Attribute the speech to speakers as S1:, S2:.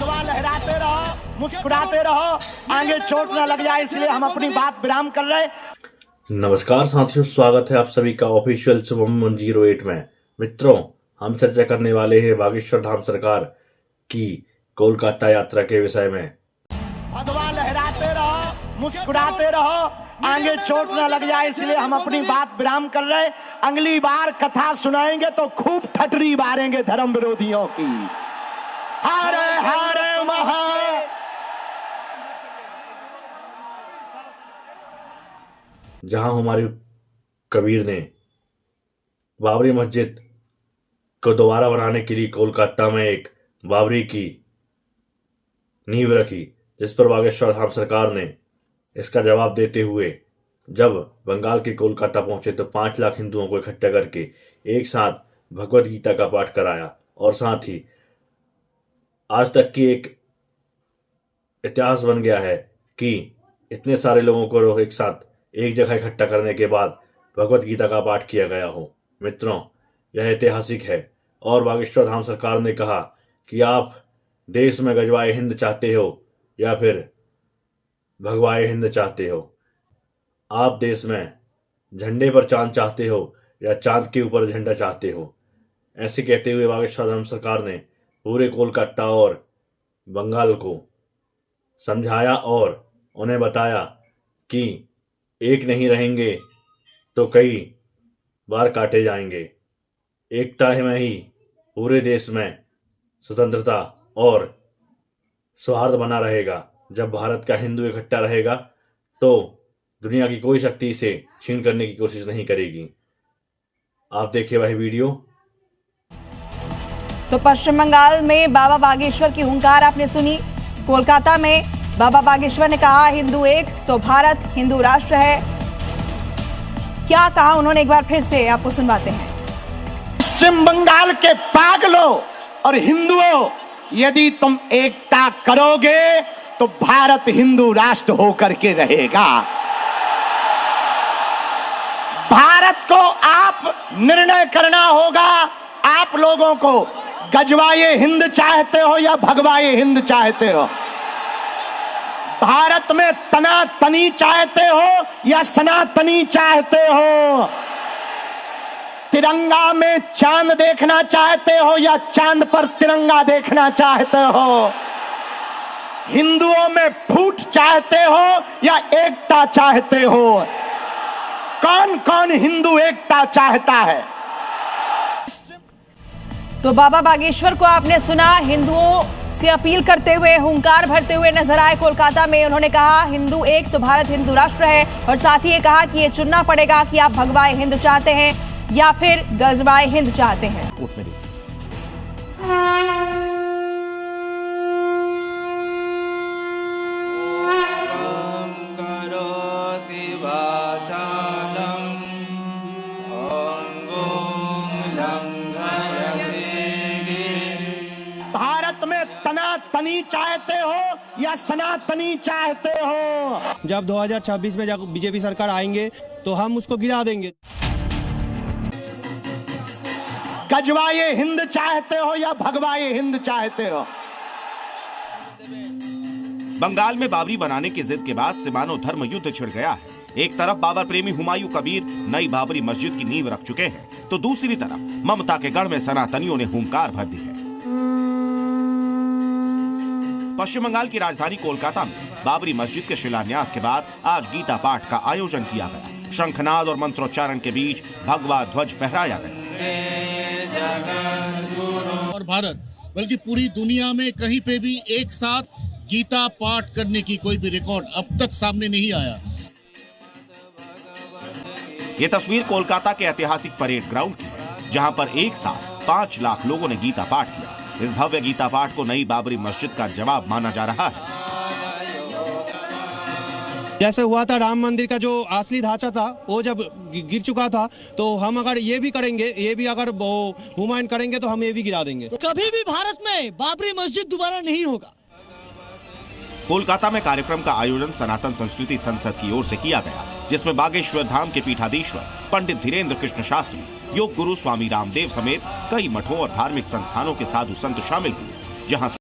S1: भगवा लहराते रहो, मुस्कुराते रहो, आगे चोट न लग जाए, इसलिए हम अपनी बात विराम कर रहे।
S2: नमस्कार साथियों, स्वागत है आप सभी का ऑफिशियल शुभम 108 में। मित्रों, हम चर्चा करने वाले हैं बागेश्वर धाम सरकार की कोलकाता यात्रा के विषय में।
S1: भगवा लहराते रहो, मुस्कुराते रहो, आगे चोट न लग जाए, इसलिए हम अपनी बात विराम कर रहे। अगली बार कथा सुनाएंगे तो खूब ठटरी मारेंगे धर्म विरोधियों की। हरे हरे महा।
S2: जहां हुमायूं कबीर ने बाबरी मस्जिद को दोबारा बनाने के लिए कोलकाता में एक बाबरी की नींव रखी, जिस पर बागेश्वर धाम सरकार ने इसका जवाब देते हुए जब बंगाल के कोलकाता पहुंचे तो 5 लाख हिंदुओं को इकट्ठा करके एक साथ भगवत गीता का पाठ कराया और साथ ही आज तक की एक इतिहास बन गया है कि इतने सारे लोगों को एक साथ एक जगह इकट्ठा करने के बाद भगवत गीता का पाठ किया गया हो। मित्रों, यह ऐतिहासिक है और बागेश्वर धाम सरकार ने कहा कि आप देश में गजवाए हिंद चाहते हो या फिर भगवाए हिंद चाहते हो, आप देश में झंडे पर चांद चाहते हो या चांद के ऊपर झंडा चाहते हो। ऐसे कहते हुए बागेश्वर धाम सरकार ने पूरे कोलकाता और बंगाल को समझाया और उन्हें बताया कि एक नहीं रहेंगे तो कई बार काटे जाएंगे। एकता में ही पूरे देश में स्वतंत्रता और सौहार्द बना रहेगा। जब भारत का हिंदू इकट्ठा रहेगा तो दुनिया की कोई शक्ति इसे छीन करने की कोशिश नहीं करेगी। आप देखिए वह वीडियो।
S3: तो पश्चिम बंगाल में बाबा बागेश्वर की हुंकार आपने सुनी। कोलकाता में बाबा बागेश्वर ने कहा हिंदू एक तो भारत हिंदू राष्ट्र है। क्या कहा उन्होंने, एक बार फिर से आपको सुनवाते हैं।
S1: पश्चिम बंगाल के पागलों और हिंदुओं, यदि तुम एकता करोगे तो भारत हिंदू राष्ट्र होकर के रहेगा। भारत को आप निर्णय करना होगा। आप लोगों को गजवाए हिंद चाहते हो या भगवाए हिंद चाहते हो? भारत में तनातनी चाहते हो या सनातनी चाहते हो? तिरंगा में चांद देखना चाहते हो या चांद पर तिरंगा देखना चाहते हो? हिंदुओं में फूट चाहते हो या एकता चाहते हो? कौन कौन हिंदू एकता चाहता है?
S3: तो बाबा बागेश्वर को आपने सुना, हिंदुओं से अपील करते हुए, हुंकार भरते हुए नजर आए कोलकाता में। उन्होंने कहा हिंदू एक तो भारत हिंदू राष्ट्र है और साथ ही ये कहा कि ये चुनना पड़ेगा कि आप भगवाए हिंद चाहते हैं या फिर गजवाए हिंद चाहते हैं।
S1: भारत में तनातनी चाहते हो या सनातनी चाहते हो?
S4: जब 2026 में जब बीजेपी सरकार आएंगे तो हम उसको गिरा देंगे।
S1: गजवाए हिंद चाहते हो या भगवाए हिंद चाहते हो?
S5: बंगाल में बाबरी बनाने की जिद के बाद से मानो धर्म युद्ध छिड़ गया है। एक तरफ बाबर प्रेमी हुमायूं कबीर नई बाबरी मस्जिद की नींव रख चुके हैं तो दूसरी तरफ ममता के गढ़ में सनातनियों ने हुंकार भर दी है। पश्चिम बंगाल की राजधानी कोलकाता में बाबरी मस्जिद के शिलान्यास के बाद आज गीता पाठ का आयोजन किया गया। शंखनाद और मंत्रोच्चारण के बीच भगवा ध्वज फहराया गया।
S6: और भारत बल्कि पूरी दुनिया में कहीं पे भी एक साथ गीता पाठ करने की कोई भी रिकॉर्ड अब तक सामने नहीं आया।
S5: ये तस्वीर कोलकाता के ऐतिहासिक परेड ग्राउंड की है, जहां पर एक साथ 5 लाख लोगों ने गीता पाठ किया। इस भव्य गीता पाठ को नई बाबरी मस्जिद का जवाब माना जा रहा है।
S4: जैसे हुआ था राम मंदिर का जो असली ढांचा था वो जब गिर चुका था, तो हम अगर ये भी करेंगे, ये भी अगर हुमायूं करेंगे तो हम ये भी गिरा देंगे।
S7: कभी भी भारत में बाबरी मस्जिद दोबारा नहीं होगा।
S5: कोलकाता में कार्यक्रम का आयोजन सनातन संस्कृति संसद की ओर से किया गया, जिसमें बागेश्वर धाम के पीठाधीश्वर पंडित धीरेन्द्र कृष्ण शास्त्री, योग गुरु स्वामी रामदेव समेत कई मठों और धार्मिक संस्थानों के साधु संत शामिल हुए, जहां